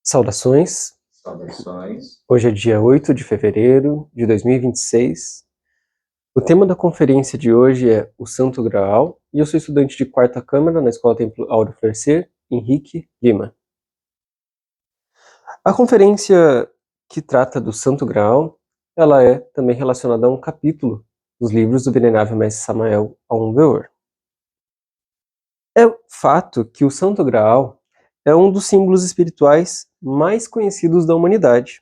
Saudações, Saudações. hoje é dia 8 de fevereiro de 2026. O tema da conferência de hoje é o Santo Graal e eu sou estudante de quarta câmara na Escola Templo Áureo Florescer, Henrique Lima. A conferência que trata do Santo Graal, ela é também relacionada a um capítulo dos livros do Venerável Mestre Samael Aun Weor. É fato que o Santo Graal é um dos símbolos espirituais mais conhecidos da humanidade.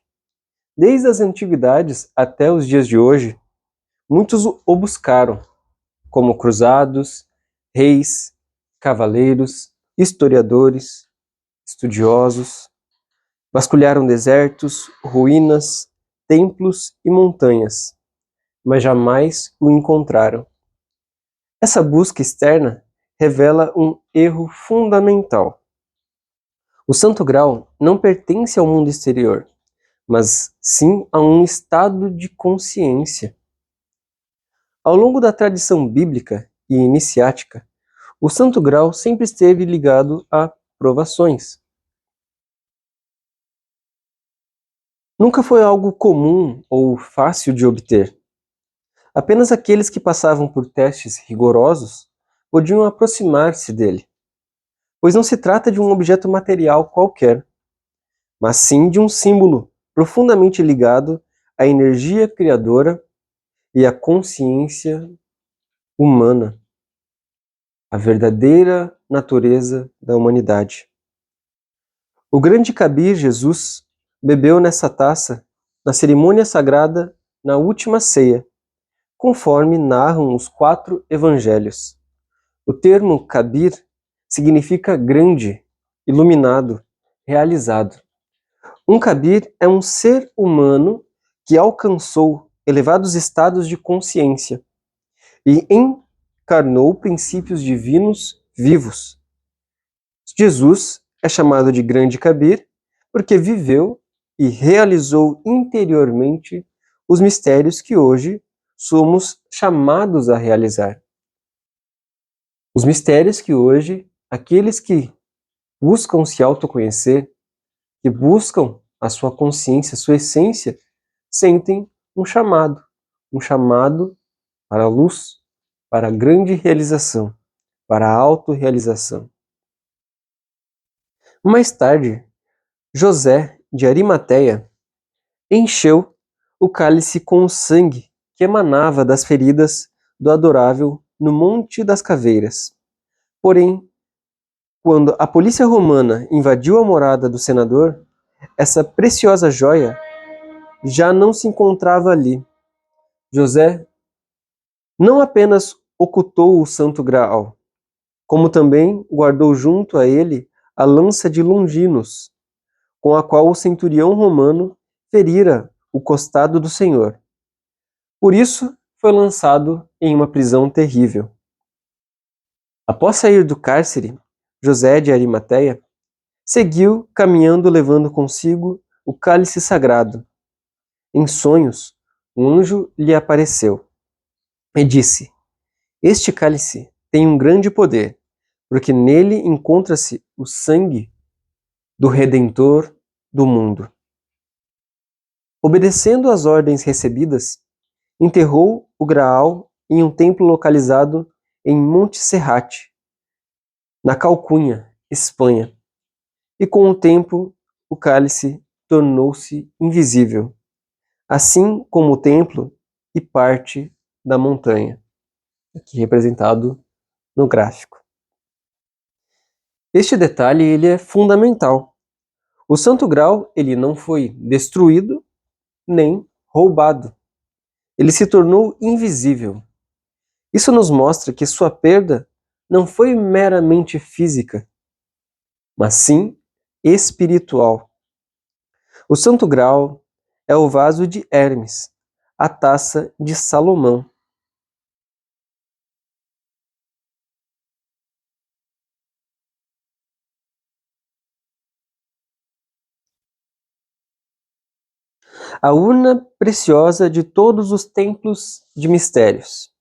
Desde as antiguidades até os dias de hoje, muitos o buscaram, como cruzados, reis, cavaleiros, historiadores, estudiosos, vasculharam desertos, ruínas, templos e montanhas, mas jamais o encontraram. Essa busca externa revela um erro fundamental. O Santo Graal não pertence ao mundo exterior, mas sim a um estado de consciência. Ao longo da tradição bíblica e iniciática, o Santo Graal sempre esteve ligado a provações. Nunca foi algo comum ou fácil de obter. Apenas aqueles que passavam por testes rigorosos podiam aproximar-se dele, pois não se trata de um objeto material qualquer, mas sim de um símbolo profundamente ligado à energia criadora e à consciência humana, a verdadeira natureza da humanidade. O grande Kabir Jesus bebeu nessa taça na cerimônia sagrada na última ceia, conforme narram os 4 evangelhos. O termo Kabir significa grande, iluminado, realizado. Um Kabir é um ser humano que alcançou elevados estados de consciência e encarnou princípios divinos vivos. Jesus é chamado de Grande Kabir porque viveu e realizou interiormente os mistérios que hoje somos chamados a realizar. Os mistérios que hoje aqueles que buscam se autoconhecer, que buscam a sua consciência, a sua essência, sentem um chamado para a luz, para a grande realização, para a autorrealização. Mais tarde, José de Arimateia encheu o cálice com o sangue que emanava das feridas do adorável no Monte das Caveiras. Porém, quando a polícia romana invadiu a morada do senador, essa preciosa joia já não se encontrava ali. José não apenas ocultou o Santo Graal, como também guardou junto a ele a lança de Longinos, com a qual o centurião romano ferira o costado do Senhor. Por isso, foi lançado em uma prisão terrível. Após sair do cárcere, José de Arimateia seguiu caminhando levando consigo o cálice sagrado. Em sonhos, um anjo lhe apareceu e disse: "Este cálice tem um grande poder, porque nele encontra-se o sangue do Redentor do mundo." Obedecendo às ordens recebidas, enterrou o Graal em um templo localizado em Monte Serrat, na Calcunha, Espanha. E com o tempo, o cálice tornou-se invisível, assim como o templo e parte da montanha, aqui representado no gráfico. Este detalhe ele é fundamental. O Santo Graal ele não foi destruído nem roubado. Ele se tornou invisível. Isso nos mostra que sua perda não foi meramente física, mas sim espiritual. O Santo Graal é o vaso de Hermes, a taça de Salomão. A urna preciosa de todos os templos de mistérios.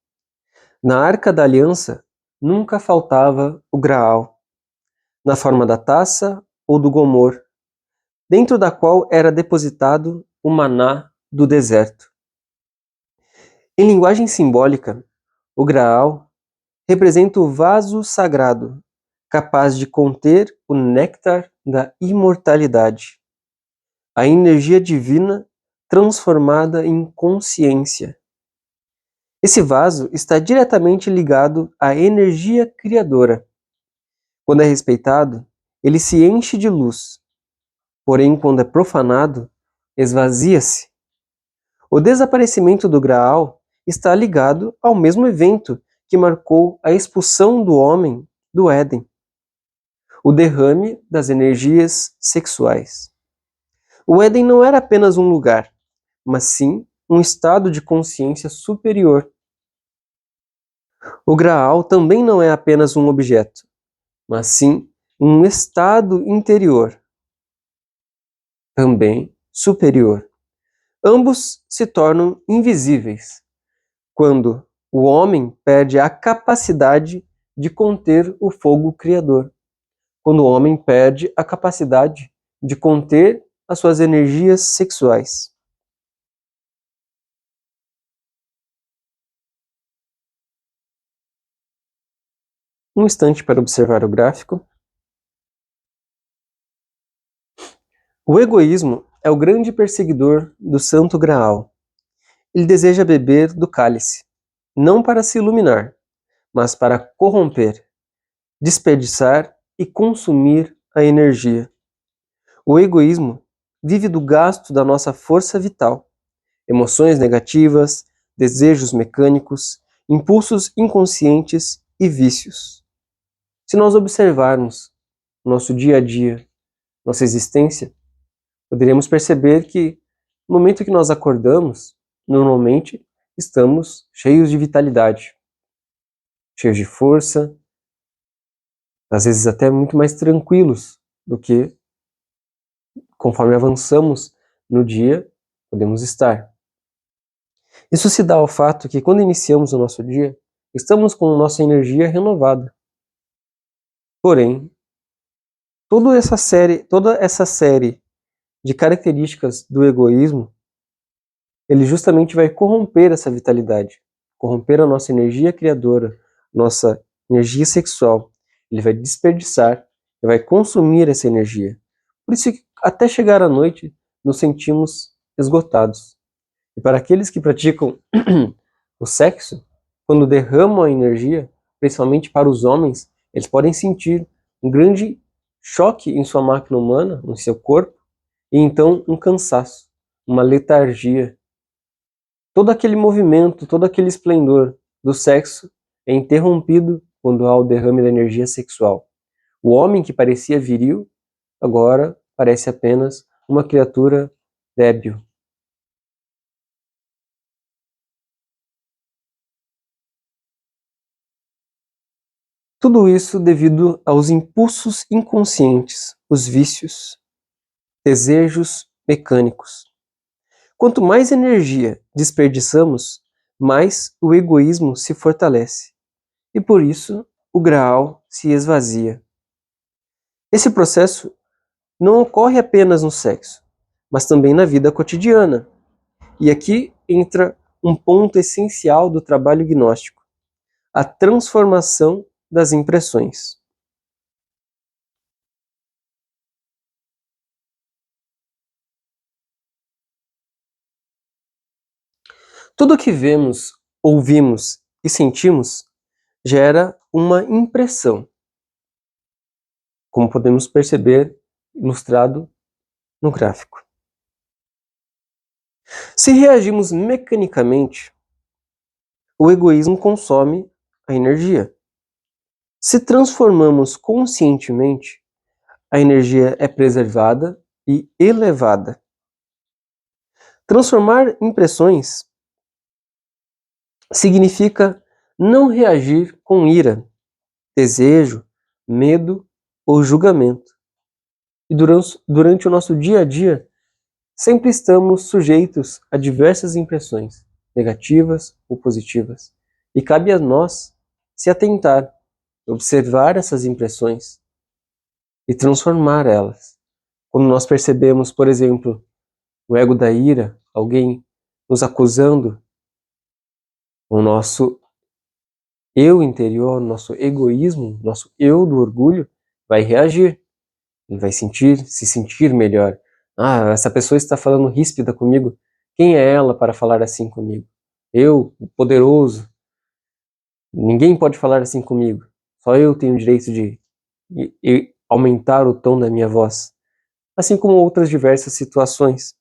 Na Arca da Aliança nunca faltava o Graal, na forma da taça ou do gomor, dentro da qual era depositado o maná do deserto. Em linguagem simbólica, o Graal representa o vaso sagrado, capaz de conter o néctar da imortalidade, a energia divina transformada em consciência. Esse vaso está diretamente ligado à energia criadora. Quando é respeitado, ele se enche de luz, porém, quando é profanado, esvazia-se. O desaparecimento do Graal está ligado ao mesmo evento que marcou a expulsão do homem do Éden, o derrame das energias sexuais. O Éden não era apenas um lugar, mas sim um estado de consciência superior. O Graal também não é apenas um objeto, mas sim um estado interior, também superior. Ambos se tornam invisíveis quando o homem perde a capacidade de conter o fogo criador, quando o homem perde a capacidade de conter as suas energias sexuais. Um instante para observar o gráfico. O egoísmo é o grande perseguidor do Santo Graal. Ele deseja beber do cálice, não para se iluminar, mas para corromper, desperdiçar e consumir a energia. O egoísmo vive do gasto da nossa força vital, emoções negativas, desejos mecânicos, impulsos inconscientes e vícios. Se nós observarmos nosso dia a dia, nossa existência, poderíamos perceber que no momento que nós acordamos, normalmente estamos cheios de vitalidade, cheios de força, às vezes até muito mais tranquilos do que conforme avançamos no dia podemos estar. Isso se dá ao fato que quando iniciamos o nosso dia, estamos com nossa energia renovada. Porém, toda essa série de características do egoísmo, ele justamente vai corromper essa vitalidade, corromper a nossa energia criadora, nossa energia sexual. Ele vai desperdiçar, ele vai consumir essa energia. Por isso que até chegar à noite nos sentimos esgotados. E para aqueles que praticam o sexo, quando derramam a energia, principalmente para os homens, eles podem sentir um grande choque em sua máquina humana, no seu corpo, e então um cansaço, uma letargia. Todo aquele movimento, todo aquele esplendor do sexo é interrompido quando há o derrame da energia sexual. O homem que parecia viril, agora parece apenas uma criatura débil. Tudo isso devido aos impulsos inconscientes, os vícios, desejos mecânicos. Quanto mais energia desperdiçamos, mais o egoísmo se fortalece. E por isso o Graal se esvazia. Esse processo não ocorre apenas no sexo, mas também na vida cotidiana. E aqui entra um ponto essencial do trabalho gnóstico: a transformação das impressões. Tudo o que vemos, ouvimos e sentimos gera uma impressão, como podemos perceber ilustrado no gráfico. Se reagimos mecanicamente, o egoísmo consome a energia. Se transformamos conscientemente, a energia é preservada e elevada. Transformar impressões significa não reagir com ira, desejo, medo ou julgamento. E durante o nosso dia a dia, sempre estamos sujeitos a diversas impressões, negativas ou positivas. E cabe a nós se atentar, observar essas impressões e transformar elas Quando nós percebemos, por exemplo, o ego da ira, alguém nos acusando, o nosso eu interior, nosso egoísmo, nosso eu do orgulho vai reagir. Ele vai se sentir melhor. Ah, essa pessoa está falando ríspida comigo. Quem é ela para falar assim comigo? Eu, o poderoso. Ninguém pode falar assim comigo. Só eu tenho o direito de aumentar o tom da minha voz. Assim como outras diversas situações.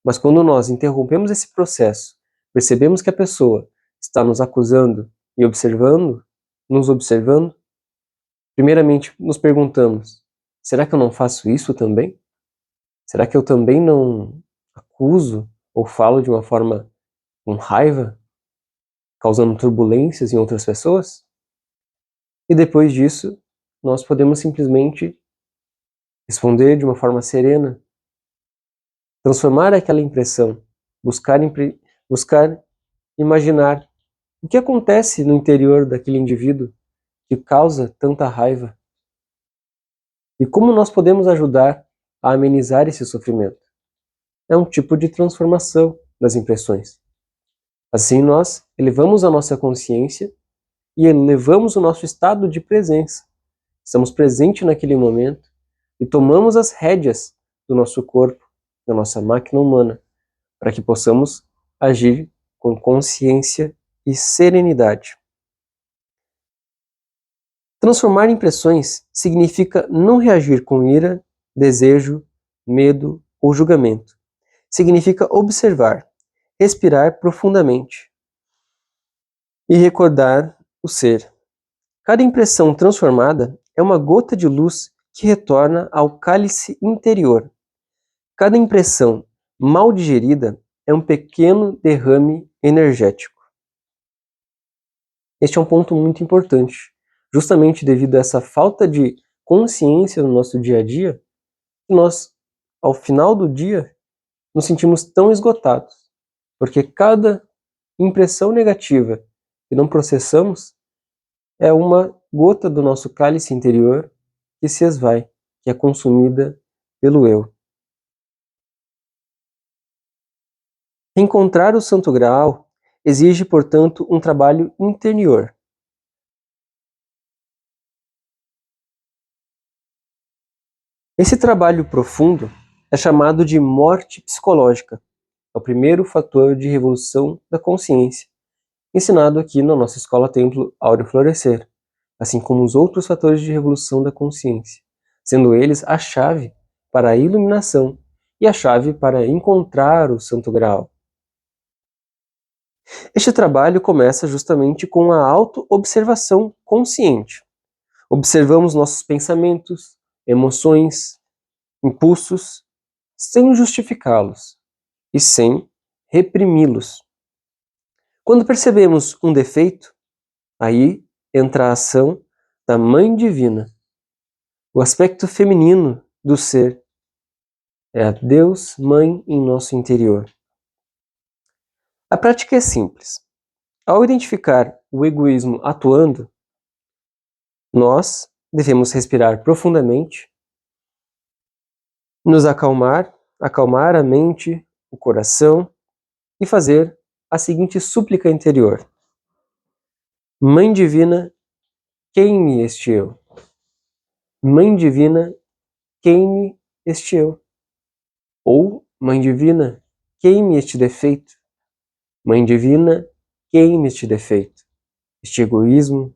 Mas quando nós interrompemos esse processo, percebemos que a pessoa está nos acusando e nos observando, primeiramente nos perguntamos: será que eu não faço isso também? Será que eu também não acuso ou falo de uma forma com raiva, causando turbulências em outras pessoas? E depois disso, nós podemos simplesmente responder de uma forma serena, transformar aquela impressão, buscar imaginar o que acontece no interior daquele indivíduo que causa tanta raiva e como nós podemos ajudar a amenizar esse sofrimento. É um tipo de transformação das impressões. Assim nós elevamos a nossa consciência e elevamos o nosso estado de presença. Estamos presentes naquele momento e tomamos as rédeas do nosso corpo, da nossa máquina humana, para que possamos agir com consciência e serenidade. Transformar impressões significa não reagir com ira, desejo, medo ou julgamento. Significa observar, respirar profundamente e recordar o ser. Cada impressão transformada é uma gota de luz que retorna ao cálice interior. Cada impressão mal digerida é um pequeno derrame energético. Este é um ponto muito importante, justamente devido a essa falta de consciência no nosso dia a dia, que nós, ao final do dia, nos sentimos tão esgotados, porque cada impressão negativa que não processamos é uma gota do nosso cálice interior que se esvai, que é consumida pelo eu. Encontrar o Santo Graal exige, portanto, um trabalho interior. Esse trabalho profundo é chamado de morte psicológica. É o primeiro fator de revolução da consciência, ensinado aqui na nossa Escola Templo Áureo Florescer, assim como os outros fatores de revolução da consciência, sendo eles a chave para a iluminação e a chave para encontrar o Santo Graal. Este trabalho começa justamente com a auto-observação consciente. Observamos nossos pensamentos, emoções, impulsos, sem justificá-los e sem reprimi-los. Quando percebemos um defeito, aí entra a ação da Mãe Divina. O aspecto feminino do ser é a Deus Mãe em nosso interior. A prática é simples. Ao identificar o egoísmo atuando, nós devemos respirar profundamente, nos acalmar a mente, o coração e fazer a seguinte súplica interior: Mãe Divina, queime este eu. Mãe Divina, queime este eu. Ou, Mãe Divina, queime este defeito. Mãe Divina, queime este defeito, este egoísmo,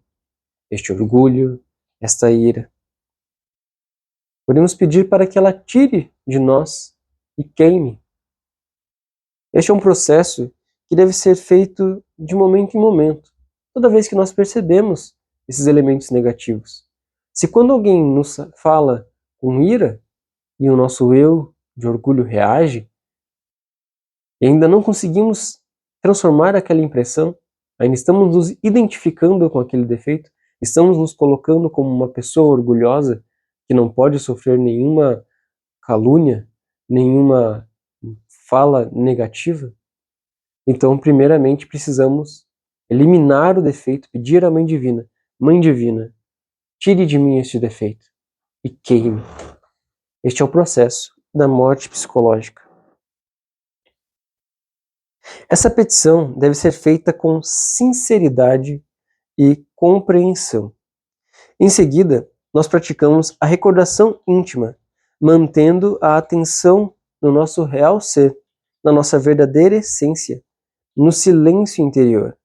este orgulho, esta ira. Podemos pedir para que ela tire de nós e queime. Este é um processo que deve ser feito de momento em momento, toda vez que nós percebemos esses elementos negativos. Se quando alguém nos fala com ira e o nosso eu de orgulho reage, e ainda não conseguimos transformar aquela impressão, ainda estamos nos identificando com aquele defeito, estamos nos colocando como uma pessoa orgulhosa que não pode sofrer nenhuma calúnia, nenhuma fala negativa. Então, primeiramente, precisamos eliminar o defeito, pedir à Mãe Divina, tire de mim este defeito e queime. Este é o processo da morte psicológica. Essa petição deve ser feita com sinceridade e compreensão. Em seguida, nós praticamos a recordação íntima, mantendo a atenção no nosso real ser, na nossa verdadeira essência, no silêncio interior,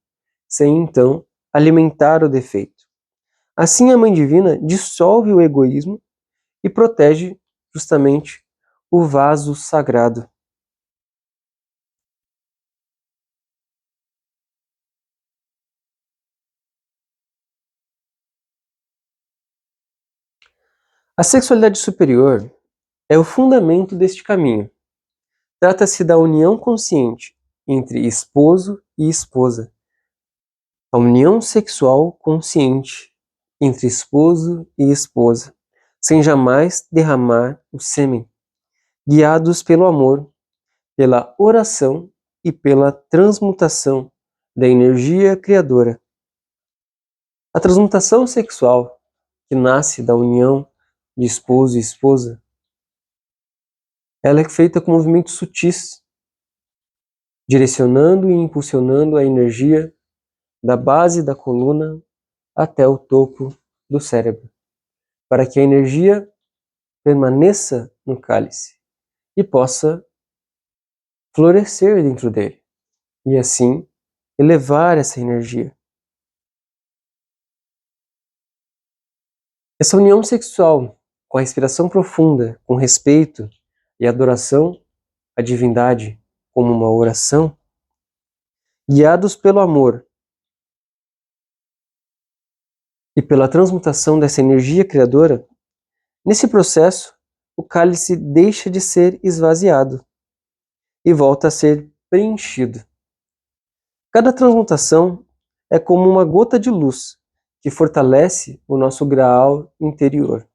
sem então alimentar o defeito. Assim, a Mãe Divina dissolve o egoísmo e protege justamente o vaso sagrado. A sexualidade superior é o fundamento deste caminho. Trata-se da união consciente entre esposo e esposa, a união sexual consciente entre esposo e esposa, sem jamais derramar o sêmen, guiados pelo amor, pela oração e pela transmutação da energia criadora. A transmutação sexual, que nasce da união de esposo e esposa, ela é feita com movimentos sutis, direcionando e impulsionando a energia da base da coluna até o topo do cérebro, para que a energia permaneça no cálice e possa florescer dentro dele, e assim elevar essa energia. Essa união sexual, com a respiração profunda, com respeito e adoração à divindade como uma oração, guiados pelo amor e pela transmutação dessa energia criadora, nesse processo, o cálice deixa de ser esvaziado e volta a ser preenchido. Cada transmutação é como uma gota de luz que fortalece o nosso graal interior.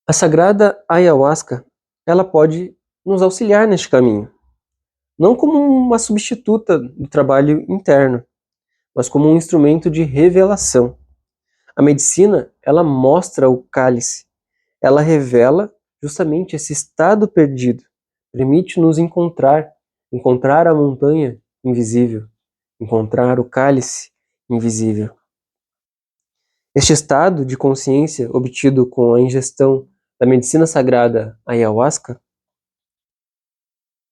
A sagrada ayahuasca, ela pode nos auxiliar neste caminho, não como uma substituta do trabalho interno, mas como um instrumento de revelação. A medicina, ela mostra o cálice, ela revela justamente esse estado perdido, permite-nos encontrar a montanha invisível, encontrar o cálice invisível. Este estado de consciência obtido com a ingestão da medicina sagrada ayahuasca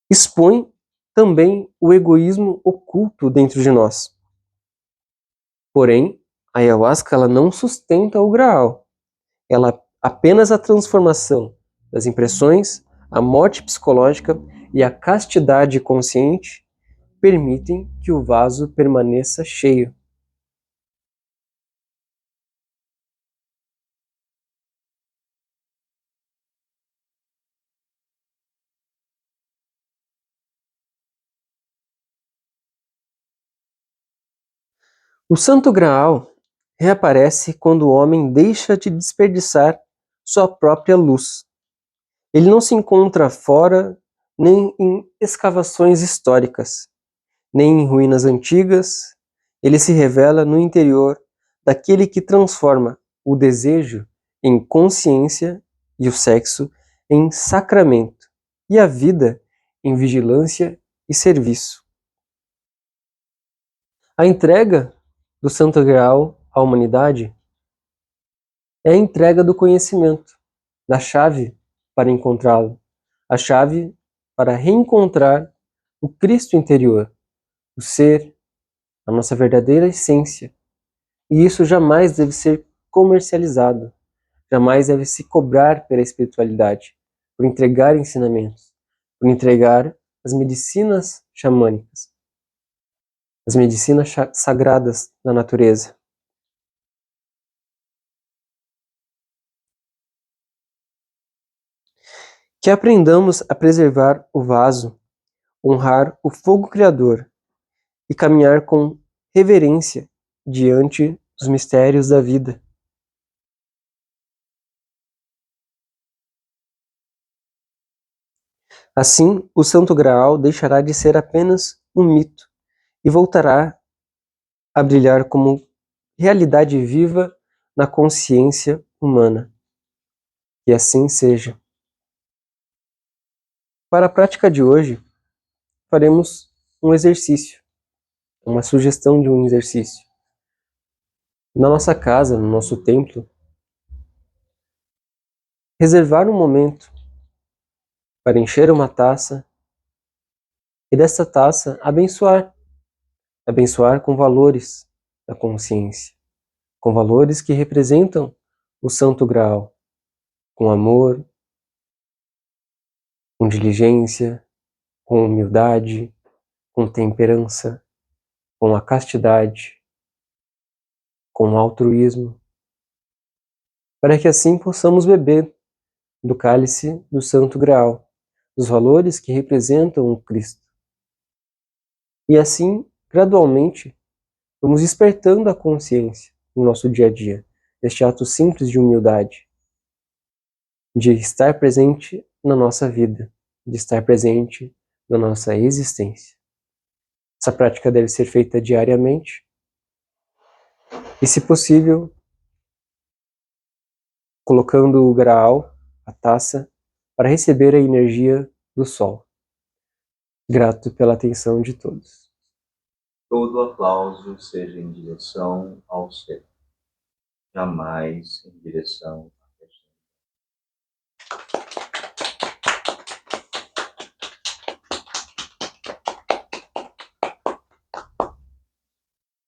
expõe também o egoísmo oculto dentro de nós. Porém, a ayahuasca ela não sustenta o Graal. Ela apenas a transformação das impressões, a morte psicológica e a castidade consciente permitem que o vaso permaneça cheio. O Santo Graal reaparece quando o homem deixa de desperdiçar sua própria luz. Ele não se encontra fora nem em escavações históricas, nem em ruínas antigas. Ele se revela no interior daquele que transforma o desejo em consciência e o sexo em sacramento e a vida em vigilância e serviço. A entrega do Santo Graal à humanidade é a entrega do conhecimento, da chave para encontrá-lo, a chave para reencontrar o Cristo interior, o ser, a nossa verdadeira essência. E isso jamais deve ser comercializado, jamais deve se cobrar pela espiritualidade, por entregar ensinamentos, por entregar as medicinas xamânicas, as medicinas sagradas da natureza. Que aprendamos a preservar o vaso, honrar o fogo criador e caminhar com reverência diante dos mistérios da vida. Assim, o Santo Graal deixará de ser apenas um mito e voltará a brilhar como realidade viva na consciência humana. Que assim seja. Para a prática de hoje, faremos um exercício, uma sugestão de um exercício. Na nossa casa, no nosso templo, reservar um momento para encher uma taça e dessa taça abençoar com valores da consciência, com valores que representam o Santo Graal, com amor, com diligência, com humildade, com temperança, com a castidade, com o altruísmo, para que assim possamos beber do cálice do Santo Graal, dos valores que representam o Cristo. E assim, gradualmente, vamos despertando a consciência no nosso dia a dia, deste ato simples de humildade, de estar presente na nossa vida, de estar presente na nossa existência. Essa prática deve ser feita diariamente e, se possível, colocando o graal, a taça, para receber a energia do sol. Grato pela atenção de todos. Todo aplauso seja em direção ao céu, jamais em direção